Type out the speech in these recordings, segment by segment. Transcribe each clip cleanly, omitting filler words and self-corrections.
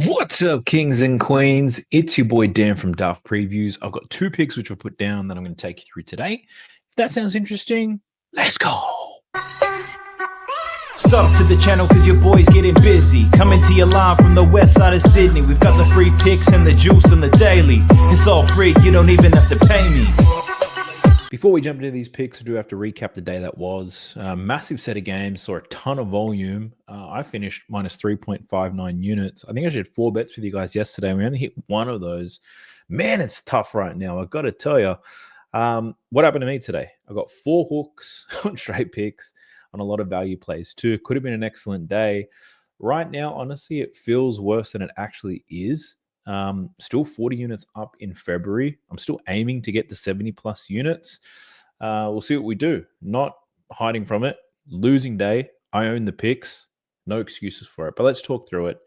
What's up, kings and queens? It's your boy Dan from Daft Previews. I've got two picks which I put down that I'm going to take you through today. If that sounds interesting, let's go. Sub to the channel cause your boy's getting busy. Coming to you live from the west side of Sydney. We've got the free picks and the juice on the daily. It's all free, you don't even have to pay me. Before we jump into these picks, I do have to recap the day that was. Massive set of games, saw a ton of volume. I finished minus 3.59 units. I think I shared 4 bets with you guys yesterday. We only hit one of those. Man, it's tough right now. I've got to tell you. What happened to me today? I got 4 hooks on straight picks on a lot of value plays too. Could have been an excellent day. Right now, honestly, it feels worse than it actually is. Still 40 units up in February. I'm still aiming to get to 70 plus units. We'll see what we do. Not hiding from it. Losing day. I own the picks. No excuses for it. But let's talk through it.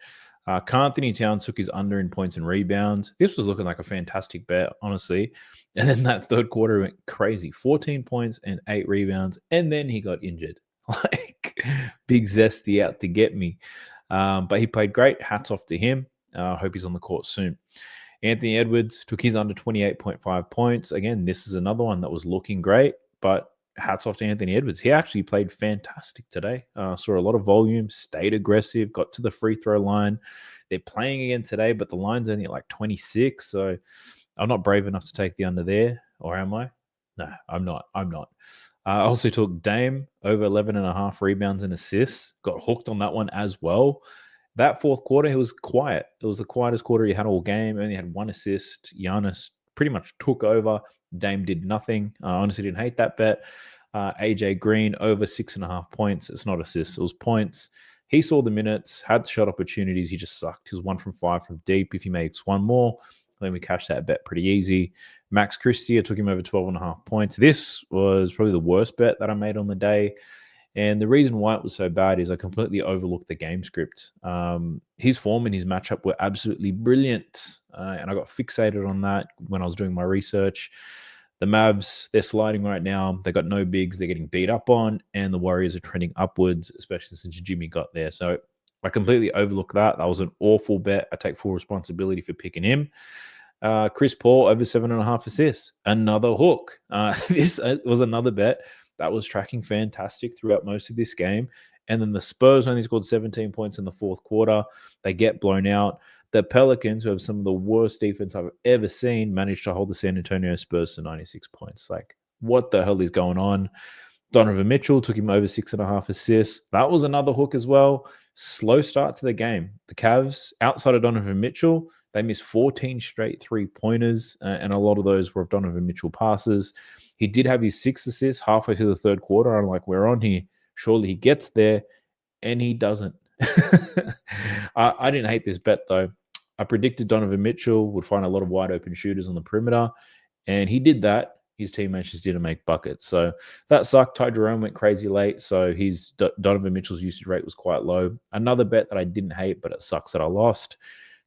Anthony Towns took his under in points and rebounds. This was looking like a fantastic bet, honestly. And then that third quarter went crazy. 14 points and 8 rebounds. And then he got injured. Like, big zesty out to get me. But he played great. Hats off to him. I hope he's on the court soon. Anthony Edwards took his under 28.5 points. Again, this is another one that was looking great, but hats off to Anthony Edwards. He actually played fantastic today. Saw a lot of volume, stayed aggressive, got to the free throw line. They're playing again today, but the line's only at like 26, so I'm not brave enough to take the under there, or am I? No, I'm not. I also took Dame over 11.5 rebounds and assists. Got hooked on that one as well. That fourth quarter, he was quiet. It was the quietest quarter he had all game. Only had 1 assist. Giannis pretty much took over. Dame did nothing. I honestly didn't hate that bet. AJ Green over 6.5 points. It's not assists. It was points. He saw the minutes, had shot opportunities. He just sucked. He was 1 from 5 from deep. If he makes one more, then we cashed that bet pretty easy. Max Christie, I took him over 12.5 points. This was probably the worst bet that I made on the day. And the reason why it was so bad is I completely overlooked the game script. His form and his matchup were absolutely brilliant. And I got fixated on that when I was doing my research. The Mavs, they're sliding right now. They got no bigs. They're getting beat up on. And the Warriors are trending upwards, especially since Jimmy got there. So I completely overlooked that. That was an awful bet. I take full responsibility for picking him. Chris Paul over 7.5 assists. Another hook. This was another bet that was tracking fantastic throughout most of this game. And then the Spurs only scored 17 points in the fourth quarter. They get blown out. The Pelicans, who have some of the worst defense I've ever seen, managed to hold the San Antonio Spurs to 96 points. Like, what the hell is going on? Donovan Mitchell took him over 6.5 assists. That was another hook as well. Slow start to the game. The Cavs, outside of Donovan Mitchell, they missed 14 straight 3-pointers, and a lot of those were of Donovan Mitchell passes. He did have his 6 assists halfway through the third quarter. I'm like, we're on here. Surely he gets there, and he doesn't. I didn't hate this bet, though. I predicted Donovan Mitchell would find a lot of wide open shooters on the perimeter, and he did that. His teammates just didn't make buckets. So that sucked. Ty Jerome went crazy late, so his Donovan Mitchell's usage rate was quite low. Another bet that I didn't hate, but it sucks that I lost.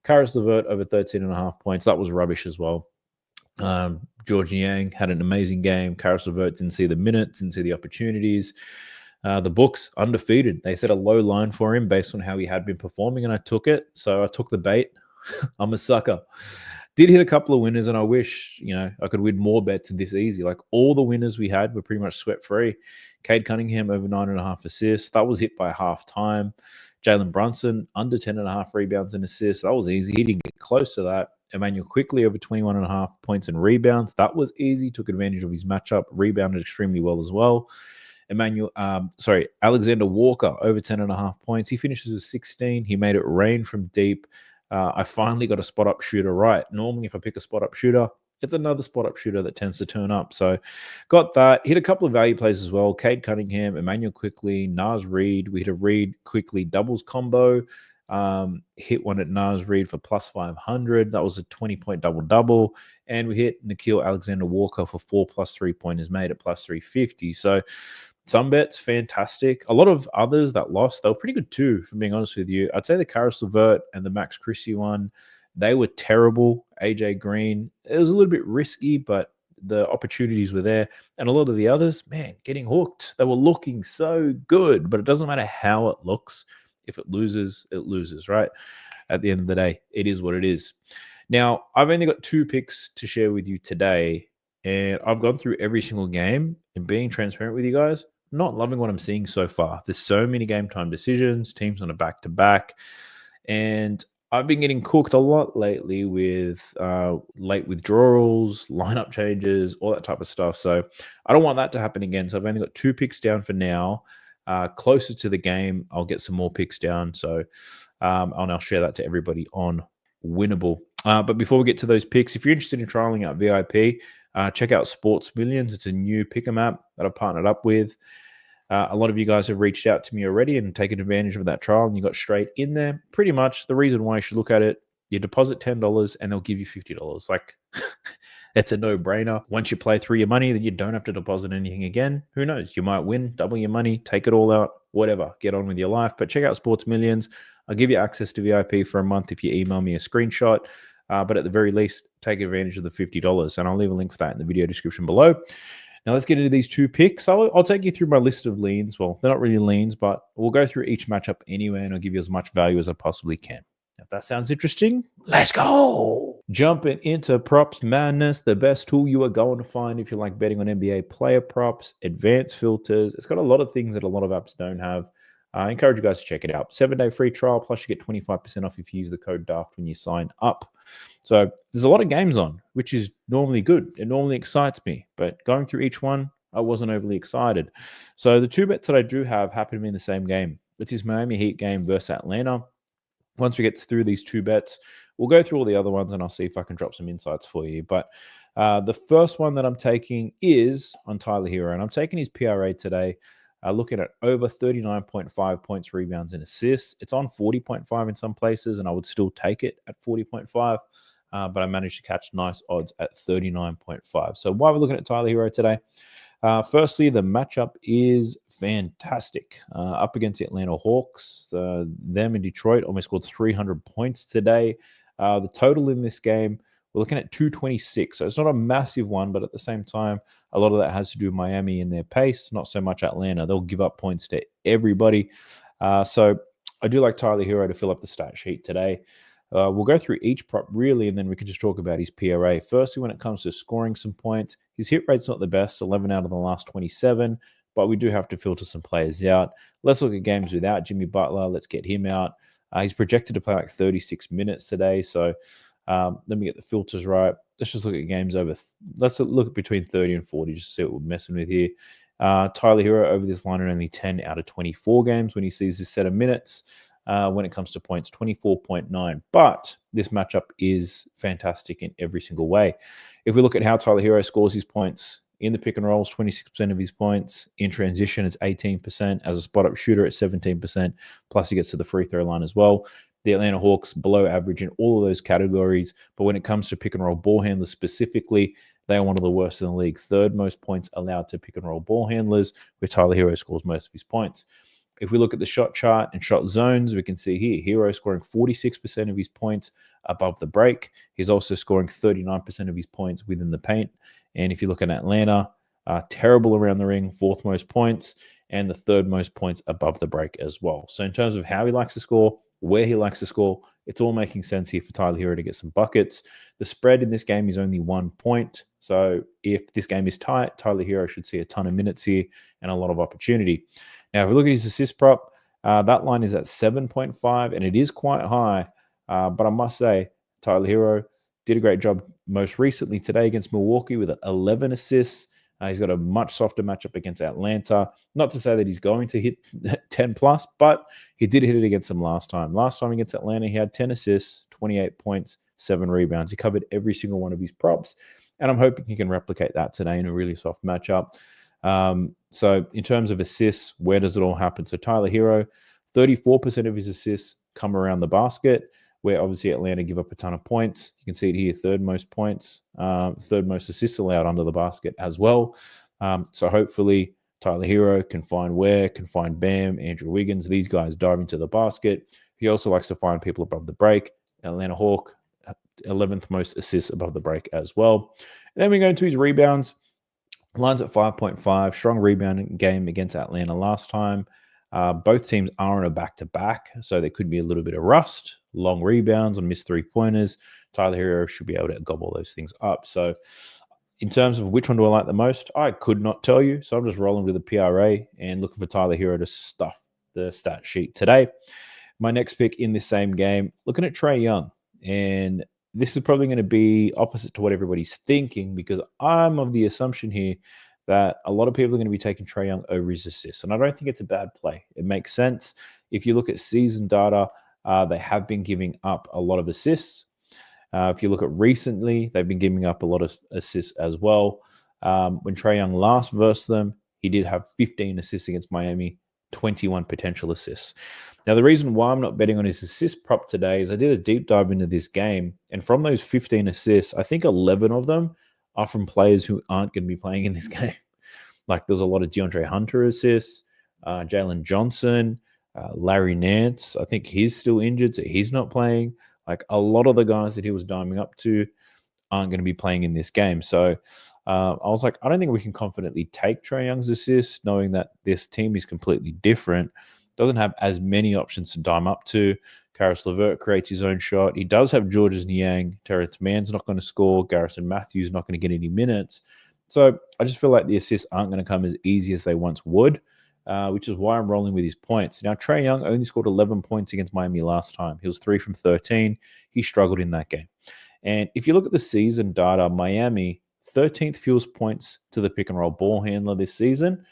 Karis LeVert over 13.5 points. That was rubbish as well. George Yang had an amazing game. Karis LeVert didn't see the minutes, didn't see the opportunities. The books, undefeated. They set a low line for him based on how he had been performing, and I took it. So I took the bait. I'm a sucker. Did hit a couple of winners, and I wish, I could win more bets this easy. Like, all the winners we had were pretty much sweat-free. Cade Cunningham over 9.5 assists. That was hit by halftime. Jalen Brunson under 10.5 rebounds and assists. That was easy. He didn't get close to that. Emmanuel quickly over 21.5 points and rebounds. That was easy. Took advantage of his matchup. Rebounded extremely well as well. Alexander Walker over 10.5 points. He finishes with 16. He made it rain from deep. I finally got a spot-up shooter right. Normally, if I pick a spot-up shooter, it's another spot-up shooter that tends to turn up. So got that. Hit a couple of value plays as well. Cade Cunningham, Emmanuel quickly, Naz Reid. We hit a Reid quickly doubles combo. Hit one at Naz Reid for plus 500. That was a 20-point double-double. And we hit Nickeil Alexander-Walker for 4 plus 3-pointers made at plus 350. So some bets, fantastic. A lot of others that lost, they were pretty good too, if I'm being honest with you. I'd say the Karis LeVert and the Max Christie one, they were terrible. AJ Green, it was a little bit risky, but the opportunities were there. And a lot of the others, man, getting hooked. They were looking so good, but it doesn't matter how it looks. If it loses, right? at the end of the day, it is what it is. Now, I've only got 2 picks to share with you today, and I've gone through every single game, and being transparent with you guys, not loving what I'm seeing so far. There's so many game time decisions, teams on a back-to-back, and I've been getting cooked a lot lately with late withdrawals, lineup changes, all that type of stuff. So I don't want that to happen again. So I've only got 2 picks down for now. Closer to the game, I'll get some more picks down. So and I'll share that to everybody on Winnable. But before we get to those picks, if you're interested in trialing out VIP, check out Sports Millions. It's a new Pickem app that I've partnered up with. A lot of you guys have reached out to me already and taken advantage of that trial, and you got straight in there. Pretty much the reason why you should look at it, you deposit $10 and they'll give you $50. Like, it's a no-brainer. Once you play through your money, then you don't have to deposit anything again. Who knows? You might win, double your money, take it all out, whatever. Get on with your life. But check out Sports Millions. I'll give you access to VIP for a month if you email me a screenshot. But at the very least, take advantage of the $50. And I'll leave a link for that in the video description below. Now let's get into these 2 picks. I'll take you through my list of leans. Well, they're not really leans, but we'll go through each matchup anyway, and I'll give you as much value as I possibly can. If that sounds interesting, let's go. Jumping into props madness, the best tool you are going to find if you like betting on NBA player props, advanced filters. It's got a lot of things that a lot of apps don't have. I encourage you guys to check it out. 7-day free trial, plus you get 25% off if you use the code DAFT when you sign up. So there's a lot of games on, which is normally good. It normally excites me. But going through each one, I wasn't overly excited. So the 2 bets that I do have happen to be in the same game. It's his Miami Heat game versus Atlanta. Once we get through these 2 bets, we'll go through all the other ones, and I'll see if I can drop some insights for you. But the first one that I'm taking is on Tyler Hero, and I'm taking his PRA today. Looking at over 39.5 points, rebounds, and assists. It's on 40.5 in some places, and I would still take it at 40.5. But I managed to catch nice odds at 39.5. So why we're looking at Tyler Hero today? Firstly, the matchup is fantastic. Up against the Atlanta Hawks. Them in Detroit almost scored 300 points today. The total in this game, we're looking at 226. So it's not a massive one, but at the same time, a lot of that has to do with Miami and their pace, not so much Atlanta. They'll give up points to everybody. So I do like Tyler Hero to fill up the stat sheet today. We'll go through each prop really, and then we can just talk about his PRA. Firstly, when it comes to scoring some points, his hit rate's not the best, 11 out of the last 27, but we do have to filter some players out. Let's look at games without Jimmy Butler. Let's get him out. He's projected to play like 36 minutes today, so let me get the filters right. Let's just look at games over. Let's look at between 30 and 40, just see what we're messing with here. Tyler Hero over this line at only 10 out of 24 games when he sees this set of minutes. When it comes to points, 24.9. But this matchup is fantastic in every single way. If we look at how Tyler Hero scores his points in the pick and rolls, 26% of his points. In transition, it's 18%. As a spot-up shooter, it's 17%. Plus, he gets to the free throw line as well. The Atlanta Hawks below average in all of those categories. But when it comes to pick and roll ball handlers specifically, they are one of the worst in the league. 3rd most points allowed to pick and roll ball handlers, where Tyler Hero scores most of his points. If we look at the shot chart and shot zones, we can see here, Hero scoring 46% of his points above the break. He's also scoring 39% of his points within the paint. And if you look at Atlanta, terrible around the ring, 4th most points, and the 3rd most points above the break as well. So in terms of how he likes to score, where he likes to score, it's all making sense here for Tyler Hero to get some buckets. The spread in this game is only 1 point. So if this game is tight, Tyler Hero should see a ton of minutes here and a lot of opportunity. Now, if we look at his assist prop, that line is at 7.5, and it is quite high. But I must say, Tyler Hero did a great job most recently today against Milwaukee with 11 assists. He's got a much softer matchup against Atlanta. Not to say that he's going to hit 10 plus, but he did hit it against them last time. Last time against Atlanta, he had 10 assists, 28 points, 7 rebounds. He covered every single one of his props, and I'm hoping he can replicate that today in a really soft matchup. So in terms of assists, where does it all happen? So Tyler Hero, 34% of his assists come around the basket, where obviously Atlanta give up a ton of points. You can see it here, 3rd most points, 3rd most assists allowed under the basket as well. So hopefully Tyler Hero can find Ware, can find Bam, Andrew Wiggins, these guys diving to the basket. He also likes to find people above the break. Atlanta Hawk, 11th most assists above the break as well. And then we go into his rebounds. Lines at 5.5, strong rebounding game against Atlanta last time. Both teams are on a back-to-back, so there could be a little bit of rust. long rebounds and missed 3-pointers. Tyler Hero should be able to gobble those things up. So in terms of which one do I like the most, I could not tell you. So I'm just rolling with the PRA and looking for Tyler Hero to stuff the stat sheet today. My next pick in this same game, looking at Trae Young. And this is probably going to be opposite to what everybody's thinking, because I'm of the assumption here that a lot of people are going to be taking Trae Young over his assists. And I don't think it's a bad play. It makes sense. If you look at season data, they have been giving up a lot of assists. If you look at recently, they've been giving up a lot of assists as well. When Trae Young last versed them, he did have 15 assists against Miami, 21 potential assists. Now, the reason why I'm not betting on his assist prop today is I did a deep dive into this game, and from those 15 assists, I think 11 of them are from players who aren't going to be playing in this game. Like, there's a lot of DeAndre Hunter assists, Jalen Johnson, Larry Nance. I think he's still injured, so he's not playing. Like, a lot of the guys that he was diming up to aren't going to be playing in this game. So I was like, I don't think we can confidently take Trae Young's assists, knowing that this team is completely different. Doesn't have as many options to dime up to. Karis LeVert creates his own shot. He does have Georges Niang. Terrence Mann's not going to score. Garrison Matthews not going to get any minutes. So I just feel like the assists aren't going to come as easy as they once would, which is why I'm rolling with his points. Now, Trae Young only scored 11 points against Miami last time. He was 3 from 13. He struggled in that game. And if you look at the season data, Miami, 13th fewest points to the pick and roll ball handler this season.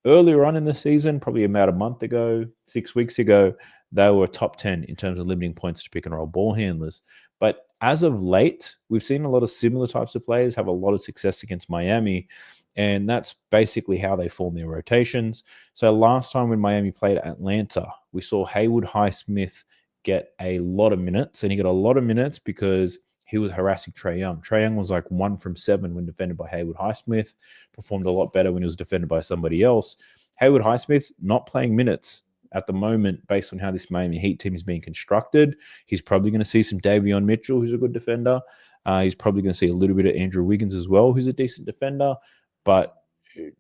Earlier on in the season, probably about a month ago, 6 weeks ago, they were top 10 in terms of limiting points to pick and roll ball handlers. But as of late, we've seen a lot of similar types of players have a lot of success against Miami, and that's basically how they form their rotations. So last time when Miami played Atlanta, we saw Haywood Highsmith get a lot of minutes, and he got a lot of minutes because he was harassing Trae Young. Trae Young was like 1 from 7 when defended by Haywood Highsmith, performed a lot better when he was defended by somebody else. Haywood Highsmith's not playing minutes at the moment based on how this Miami Heat team is being constructed. He's probably going to see some Davion Mitchell, who's a good defender. He's probably going to see a little bit of Andrew Wiggins as well, who's a decent defender. But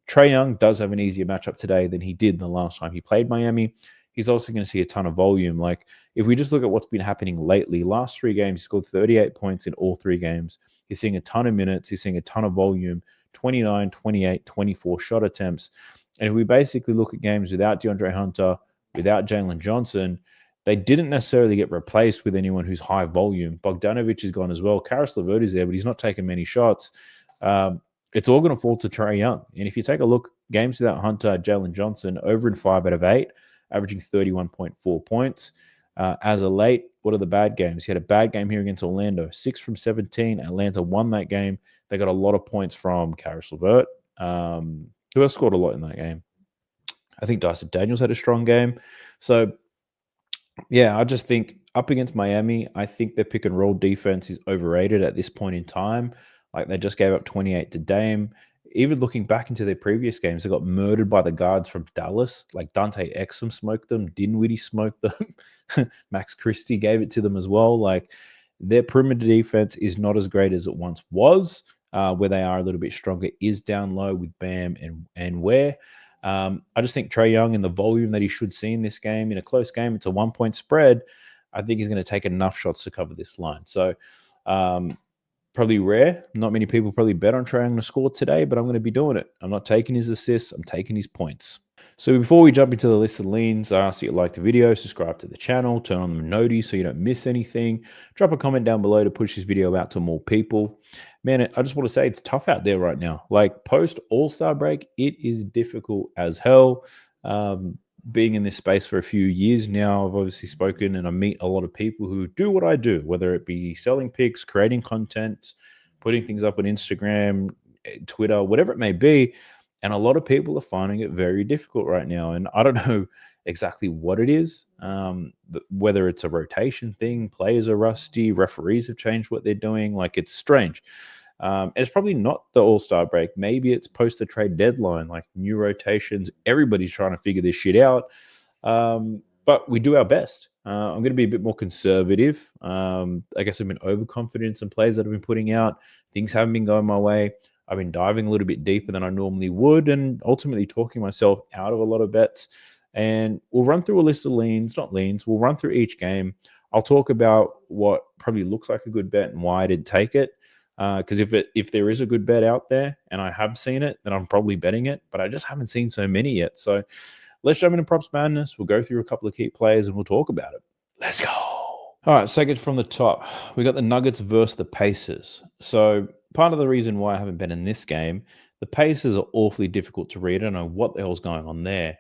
Trae Young does have an easier matchup today than he did the last time he played Miami. He's also going to see a ton of volume. Like, if we just look at what's been happening lately, last 3 games, he scored 38 points in all 3 games. He's seeing a ton of minutes. He's seeing a ton of volume, 29, 28, 24 shot attempts. And if we basically look at games without DeAndre Hunter, without Jalen Johnson, they didn't necessarily get replaced with anyone who's high volume. Bogdanovic is gone as well. Karis LeVert is there, but he's not taking many shots. It's all going to fall to Trae Young. And if you take a look, games without Hunter, Jalen Johnson, over in 5 out of 8, averaging 31.4 points. As of late, what are the bad games? He had a bad game here against Orlando, 6 from 17. Atlanta won that game. They got a lot of points from Karis LeVert, who else scored a lot in that game? I think Dyson Daniels had a strong game. So, yeah, I just think up against Miami, I think their pick and roll defense is overrated at this point in time. Like, they just gave up 28 to Dame. Even looking back into their previous games, they got murdered by the guards from Dallas. Like, Dante Exum smoked them. Dinwiddie smoked them. Max Christie gave it to them as well. Like, their perimeter defense is not as great as it once was. Where they are a little bit stronger is down low with Bam and Ware. I just think Trae Young and the volume that he should see in this game, in a close game, it's a 1-point spread. I think he's going to take enough shots to cover this line. So, probably rare. Not many people probably bet on Trae Young to score today, but I'm going to be doing it. I'm not taking his assists. I'm taking his points. So before we jump into the list of leans, I ask you to like the video, subscribe to the channel, turn on the noties so you don't miss anything. Drop a comment down below to push this video out to more people. Man, I just want to say it's tough out there right now. Like, post All-Star break, it is difficult as hell. Being in this space for a few years now, I've obviously spoken and I meet a lot of people who do what I do, whether it be selling picks, creating content, putting things up on Instagram, Twitter, whatever it may be. And a lot of people are finding it very difficult right now. And I don't know exactly what it is, whether it's a rotation thing, players are rusty, referees have changed what they're doing. Like, it's strange. It's probably not the All-Star break. Maybe it's post the trade deadline, like new rotations. Everybody's trying to figure this shit out. But we do our best. I'm going to be a bit more conservative. I guess I've been overconfident in some plays that I've been putting out. Things haven't been going my way. I've been diving a little bit deeper than I normally would and ultimately talking myself out of a lot of bets. And we'll run through a list of leans, not leans. We'll run through each game. I'll talk about what probably looks like a good bet and why I didn't take it. Because if there is a good bet out there and I have seen it, then I'm probably betting it. But I just haven't seen so many yet. So let's jump into props madness. We'll go through a couple of key players and we'll talk about it. Let's go. All right, take it from the top. We got the Nuggets versus the Pacers. So part of the reason why I haven't been in this game, the Pacers are awfully difficult to read. I don't know what the hell's going on there.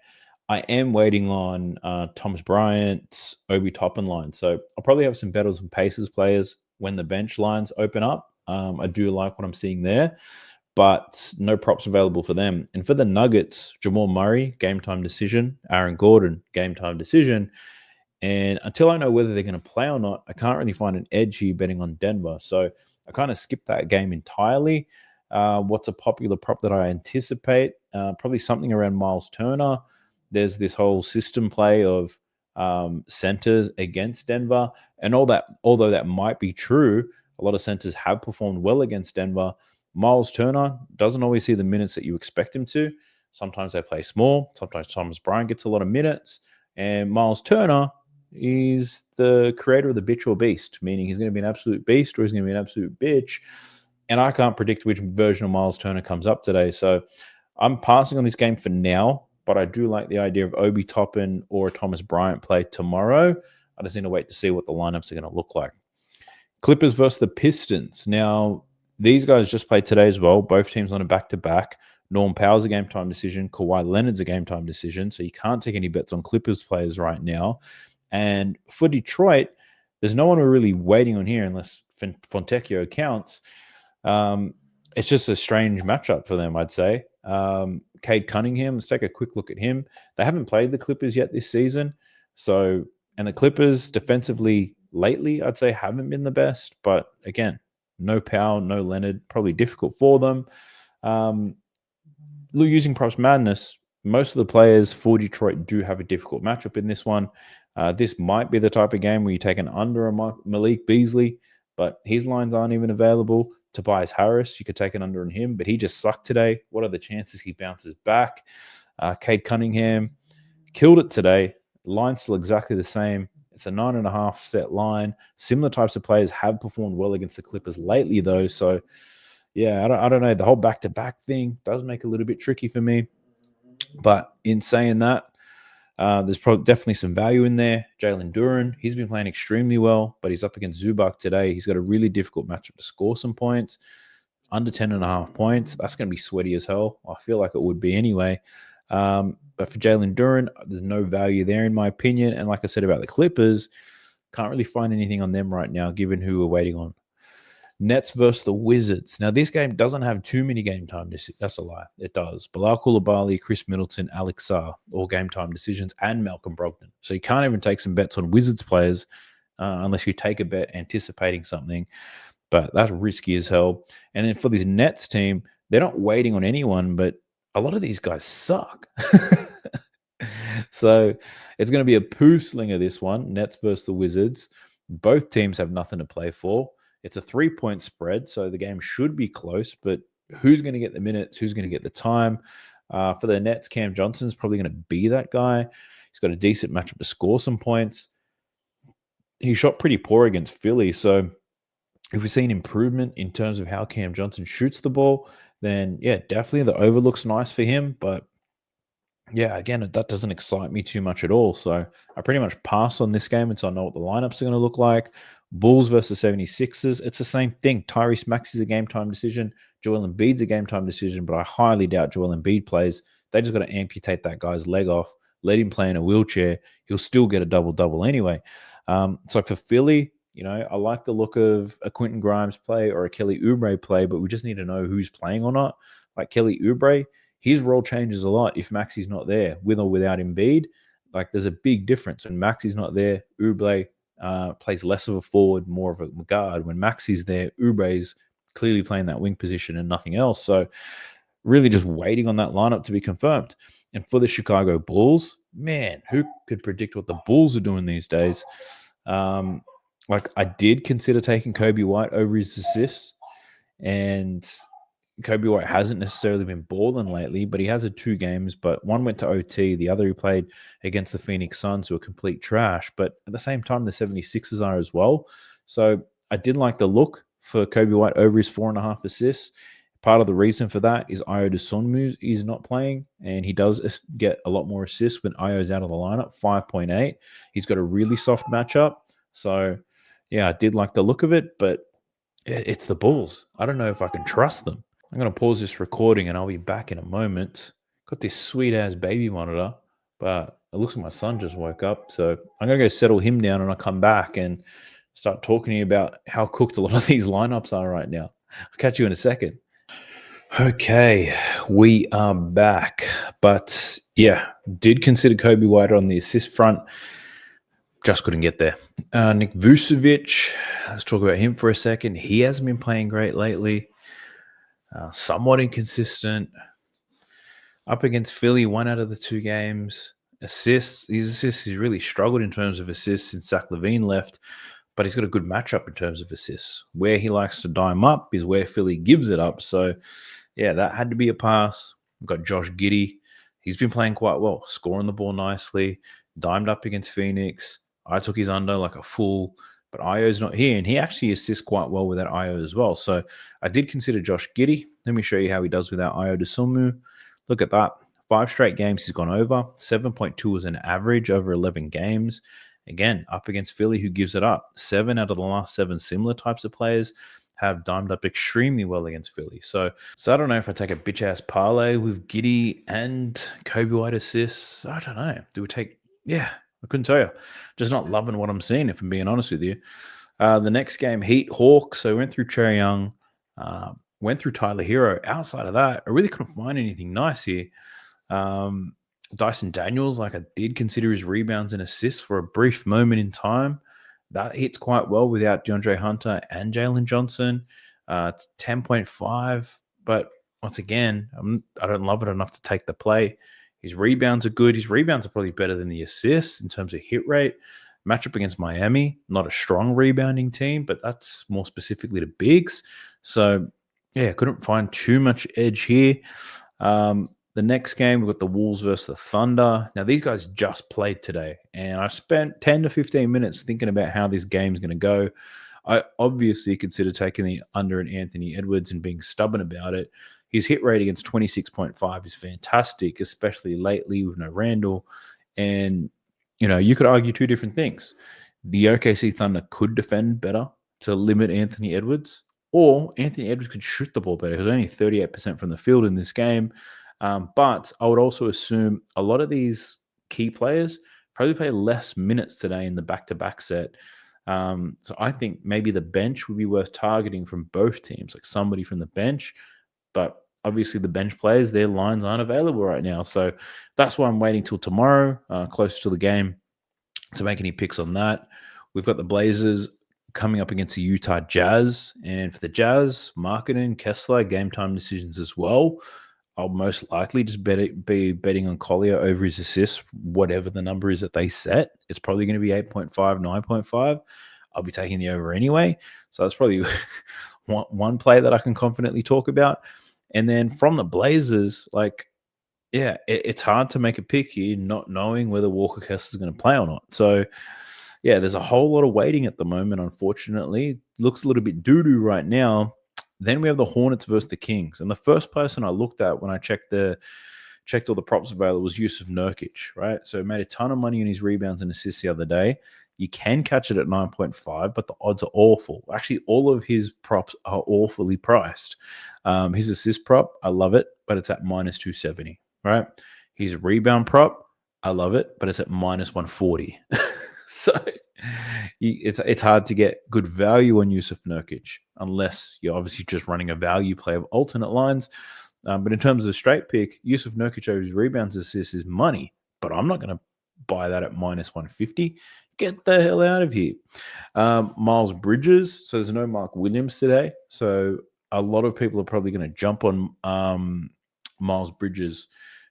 I am waiting on Thomas Bryant's Obi Toppin line. So I'll probably have some bettors and Pacers players when the bench lines open up. I do like what I'm seeing there, but no props available for them. And for the Nuggets, Jamal Murray, game time decision. Aaron Gordon, game time decision. And until I know whether they're going to play or not, I can't really find an edge here betting on Denver. So I kind of skipped that game entirely. What's a popular prop that I anticipate? Probably something around Miles Turner. There's this whole system play of centers against Denver. And although that might be true, a lot of centers have performed well against Denver. Miles Turner doesn't always see the minutes that you expect him to. Sometimes they play small. Sometimes Thomas Bryant gets a lot of minutes. And Miles Turner is the creator of the bitch or beast, meaning he's going to be an absolute beast or he's going to be an absolute bitch. And I can't predict which version of Miles Turner comes up today. So I'm passing on this game for now, but I do like the idea of Obi Toppin or Thomas Bryant play tomorrow. I just need to wait to see what the lineups are going to look like. Clippers versus the Pistons. Now, these guys just played today as well. Both teams on a back-to-back. Norm Powell's a game-time decision. Kawhi Leonard's a game-time decision. So you can't take any bets on Clippers players right now. And for Detroit, there's no one we're really waiting on here unless Fontecchio counts. It's just a strange matchup for them, I'd say. Cade Cunningham, let's take a quick look at him. They haven't played the Clippers yet this season. And the Clippers defensively lately, I'd say, haven't been the best. But again, no Powell, no Leonard, probably difficult for them. Using props madness, most of the players for Detroit do have a difficult matchup in this one. This might be the type of game where you take an under on Malik Beasley, but his lines aren't even available. Tobias Harris, you could take an under on him, but he just sucked today. What are the chances he bounces back? Cade Cunningham killed it today. Line's still exactly the same. It's a 9.5 set line. Similar types of players have performed well against the Clippers lately, though. So, yeah, I don't know. The whole back-to-back thing does make it a little bit tricky for me. But in saying that, there's definitely some value in there. Jalen Duren, he's been playing extremely well, but he's up against Zubac today. He's got a really difficult matchup to score some points. Under 10.5 points, that's going to be sweaty as hell. I feel like it would be anyway. But for Jalen Duren, there's no value there in my opinion. And like I said about the Clippers, can't really find anything on them right now, given who we're waiting on. Nets versus the Wizards. Now, this game doesn't have too many game time decisions. That's a lie. It does. Bilal Coulibaly, Chris Middleton, Alex Sarr, all game time decisions, and Malcolm Brogdon. So you can't even take some bets on Wizards players unless you take a bet anticipating something. But that's risky as hell. And then for this Nets team, they're not waiting on anyone, but a lot of these guys suck. So it's going to be a poo slinger, this one, Nets versus the Wizards. Both teams have nothing to play for. It's a 3-point spread, so the game should be close, but who's going to get the minutes? Who's going to get the time? For the Nets, Cam Johnson's probably going to be that guy. He's got a decent matchup to score some points. He shot pretty poor against Philly, so if we've seen improvement in terms of how Cam Johnson shoots the ball, then yeah, definitely the over looks nice for him, but yeah, again, that doesn't excite me too much at all. So I pretty much pass on this game until I know what the lineups are going to look like. Bulls versus 76ers, it's the same thing. Tyrese Maxey's a game-time decision. Joel Embiid's a game-time decision, but I highly doubt Joel Embiid plays. They just got to amputate that guy's leg off, let him play in a wheelchair. He'll still get a double-double anyway. So for Philly, I like the look of a Quentin Grimes play or a Kelly Oubre play, but we just need to know who's playing or not. Like Kelly Oubre, his role changes a lot if Maxey's not there, with or without Embiid. Like there's a big difference. When Maxey's not there, Oubre plays less of a forward, more of a guard. When Maxey's there, Oubre's clearly playing that wing position and nothing else. So really just waiting on that lineup to be confirmed. And for the Chicago Bulls, man, who could predict what the Bulls are doing these days? I did consider taking Kobe White over his assists, and Kobe White hasn't necessarily been balling lately, but he has had 2 games, but one went to OT, the other he played against the Phoenix Suns, who are complete trash. But at the same time, the 76ers are as well. So I did like the look for Kobe White over his 4.5 assists. Part of the reason for that is Ayo Dosunmu is not playing, and he does get a lot more assists when Ayo's out of the lineup, 5.8. He's got a really soft matchup. So, yeah, I did like the look of it, but it's the Bulls. I don't know if I can trust them. I'm going to pause this recording and I'll be back in a moment. Got this sweet ass baby monitor, but it looks like my son just woke up. So I'm going to go settle him down and I'll come back and start talking to you about how cooked a lot of these lineups are right now. I'll catch you in a second. Okay, we are back. But yeah, did consider Kobe White on the assist front. Just couldn't get there. Nick Vucevic, let's talk about him for a second. He hasn't been playing great lately. Somewhat inconsistent. Up against Philly, 1 out of the 2 games. Assists, his assists, he's really struggled in terms of assists since Zach LaVine left, but he's got a good matchup in terms of assists. Where he likes to dime up is where Philly gives it up. So, yeah, that had to be a pass. We've got Josh Giddey. He's been playing quite well, scoring the ball nicely, dimed up against Phoenix. I took his under like a fool, but Ayo's not here, and he actually assists quite well without Ayo as well. So I did consider Josh Giddey. Let me show you how he does without Ayo Dosunmu. Look at that. 5 straight games he's gone over. 7.2 is an average over 11 games. Again, up against Philly, who gives it up. 7 out of the last 7 similar types of players have dimed up extremely well against Philly. So I don't know if I take a bitch-ass parlay with Giddey and Kobe White assists. I don't know. Do we take... Yeah, I couldn't tell you. Just not loving what I'm seeing, if I'm being honest with you. The next game, Heat Hawks. So went through Trae Young, went through Tyler Hero. Outside of that, I really couldn't find anything nice here. Dyson Daniels, like I did consider his rebounds and assists for a brief moment in time. That hits quite well without DeAndre Hunter and Jalen Johnson. It's 10.5, but once again, I don't love it enough to take the play. His rebounds are good. His rebounds are probably better than the assists in terms of hit rate. Matchup against Miami, not a strong rebounding team, but that's more specifically to bigs. So, yeah, couldn't find too much edge here. The next game, we've got the Wolves versus the Thunder. Now, these guys just played today, and I spent 10 to 15 minutes thinking about how this game's going to go. I obviously consider taking the under an Anthony Edwards and being stubborn about it. His hit rate against 26.5 is fantastic, especially lately with no Randall. And, you know, you could argue 2 different things. The OKC Thunder could defend better to limit Anthony Edwards, or Anthony Edwards could shoot the ball better. He was only 38% from the field in this game. But I would also assume a lot of these key players probably play less minutes today in the back-to-back set. So I think maybe the bench would be worth targeting from both teams, like somebody from the bench. But obviously the bench players, their lines aren't available right now. So that's why I'm waiting till tomorrow, closer to the game, to make any picks on that. We've got the Blazers coming up against the Utah Jazz. And for the Jazz, Markkanen, Kessler, game time decisions as well. I'll most likely just be betting on Collier over his assists, whatever the number is that they set. It's probably going to be 8.5, 9.5. I'll be taking the over anyway. So that's probably one play that I can confidently talk about. And then from the Blazers, like, yeah, it's hard to make a pick here not knowing whether Walker Kessler is going to play or not. So, yeah, there's a whole lot of waiting at the moment, unfortunately. Looks a little bit doo-doo right now. Then we have the Hornets versus the Kings. And the first person I looked at when I checked all the props available was Yusuf Nurkic, right? So made a ton of money on his rebounds and assists the other day. You can catch it at 9.5, but the odds are awful. Actually, all of his props are awfully priced. His assist prop, I love it, but it's at minus 270, right? His rebound prop, I love it, but it's at minus 140. So it's hard to get good value on Yusuf Nurkic unless you're obviously just running a value play of alternate lines. But in terms of a straight pick, Yusuf Nurkic over his rebounds assists is money, but I'm not going to buy that at minus 150. Get the hell out of here. Miles Bridges. So there's no Mark Williams today. So a lot of people are probably going to jump on Miles Bridges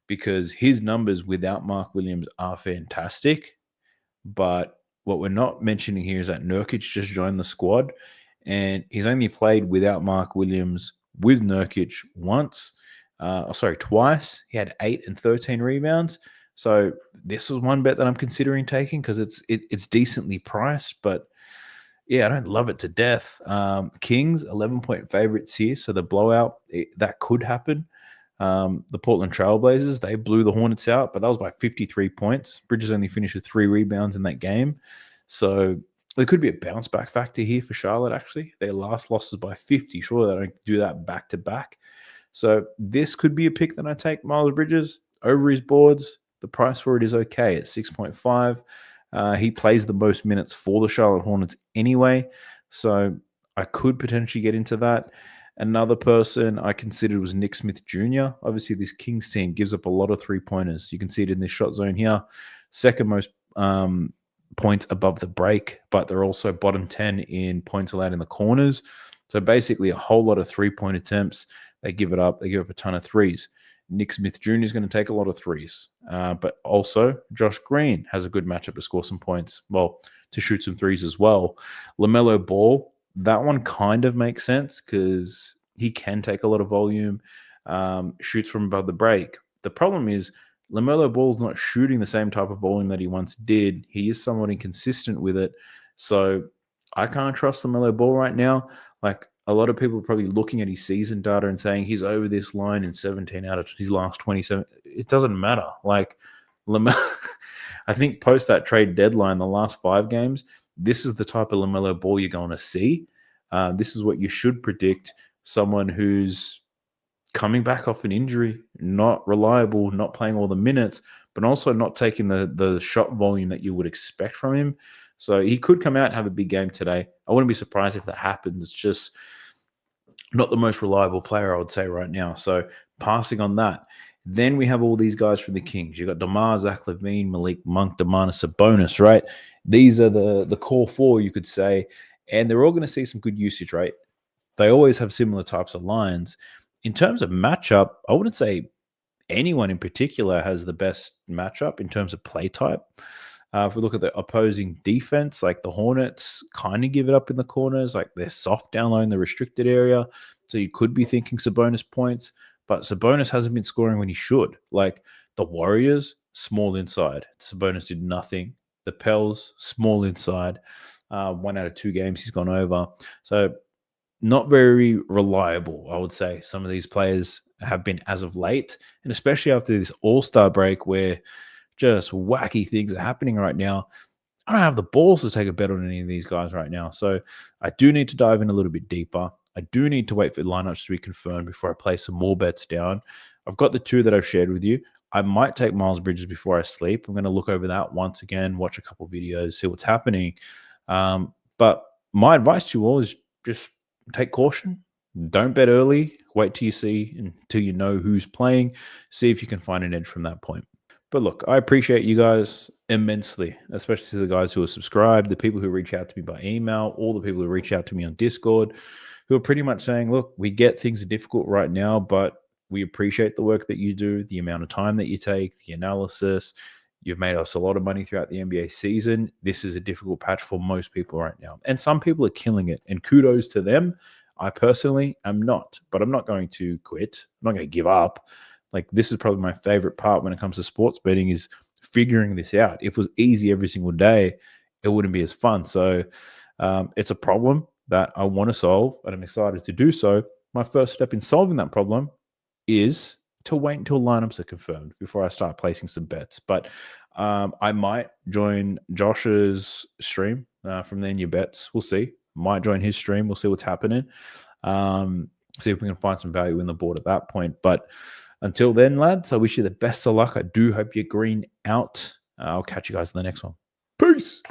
because his numbers without Mark Williams are fantastic. But what we're not mentioning here is that Nurkic just joined the squad and he's only played without Mark Williams with Nurkic twice. He had 8 and 13 rebounds. So this was one bet that I'm considering taking because it's decently priced, but yeah, I don't love it to death. Kings, 11-point favorites here, so the blowout, that could happen. The Portland Trailblazers, they blew the Hornets out, but that was by 53 points. Bridges only finished with 3 rebounds in that game. So there could be a bounce back factor here for Charlotte, actually. Their last losses by 50. Sure, they don't do that back to back. So this could be a pick that I take, Miles Bridges, over his boards. The price for it is okay at 6.5. He plays the most minutes for the Charlotte Hornets anyway, so I could potentially get into that. Another person I considered was Nick Smith Jr. Obviously, this Kings team gives up a lot of three-pointers. You can see it in this shot zone here. Second most points above the break, but they're also bottom 10 in points allowed in the corners. So basically a whole lot of three-point attempts. They give it up. They give up a ton of threes. Nick Smith Jr. is going to take a lot of threes. But also, Josh Green has a good matchup to score some points. Well, to shoot some threes as well. LaMelo Ball, that one kind of makes sense because he can take a lot of volume, shoots from above the break. The problem is LaMelo Ball's not shooting the same type of volume that he once did. He is somewhat inconsistent with it. So I can't trust LaMelo Ball right now. Like, a lot of people are probably looking at his season data and saying he's over this line in 17 out of his last 27. It doesn't matter. Like, I think post that trade deadline, the last 5 games, this is the type of LaMelo Ball you're going to see. This is what you should predict. Someone who's coming back off an injury, not reliable, not playing all the minutes, but also not taking the shot volume that you would expect from him. So he could come out and have a big game today. I wouldn't be surprised if that happens. It's just not the most reliable player, I would say, right now. So passing on that. Then we have all these guys from the Kings. You got DeMar, Zach LaVine, Malik Monk, Domantas Sabonis, right? These are the core 4, you could say. And they're all going to see some good usage, right? They always have similar types of lines. In terms of matchup, I wouldn't say anyone in particular has the best matchup in terms of play type. If we look at the opposing defense, like the Hornets kind of give it up in the corners, like they're soft down low in the restricted area. So you could be thinking Sabonis points, but Sabonis hasn't been scoring when he should. Like the Warriors, small inside. Sabonis did nothing. The Pels, small inside. 1 out of 2 games he's gone over. So not very reliable, I would say. Some of these players have been as of late, and especially after this All-Star break where just wacky things are happening right now. I don't have the balls to take a bet on any of these guys right now. So I do need to dive in a little bit deeper. I do need to wait for lineups to be confirmed before I place some more bets down. I've got the 2 that I've shared with you. I might take Miles Bridges before I sleep. I'm going to look over that once again, watch a couple videos, see what's happening. But my advice to you all is just take caution. Don't bet early. Wait till you see, until you know who's playing. See if you can find an edge from that point. But look, I appreciate you guys immensely, especially to the guys who are subscribed, the people who reach out to me by email, all the people who reach out to me on Discord, who are pretty much saying, look, we get things are difficult right now, but we appreciate the work that you do, the amount of time that you take, the analysis. You've made us a lot of money throughout the NBA season. This is a difficult patch for most people right now. And some people are killing it, and kudos to them. I personally am not, but I'm not going to quit. I'm not going to give up. Like, this is probably my favorite part when it comes to sports betting, is figuring this out. If it was easy every single day, it wouldn't be as fun. So it's a problem that I want to solve, and I'm excited to do so. My first step in solving that problem is to wait until lineups are confirmed before I start placing some bets. But I might join Josh's stream from Then Your Bets. We'll see. Might join his stream. We'll see what's happening. See if we can find some value in the board at that point. But until then, lads, I wish you the best of luck. I do hope you're green out. I'll catch you guys in the next one. Peace.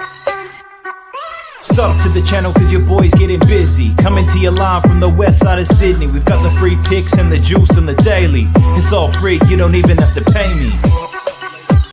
Sub to the channel cause your boy's getting busy. Coming to your line from the west side of Sydney. We've got the free picks and the juice on the daily. It's all free, you don't even have to pay me.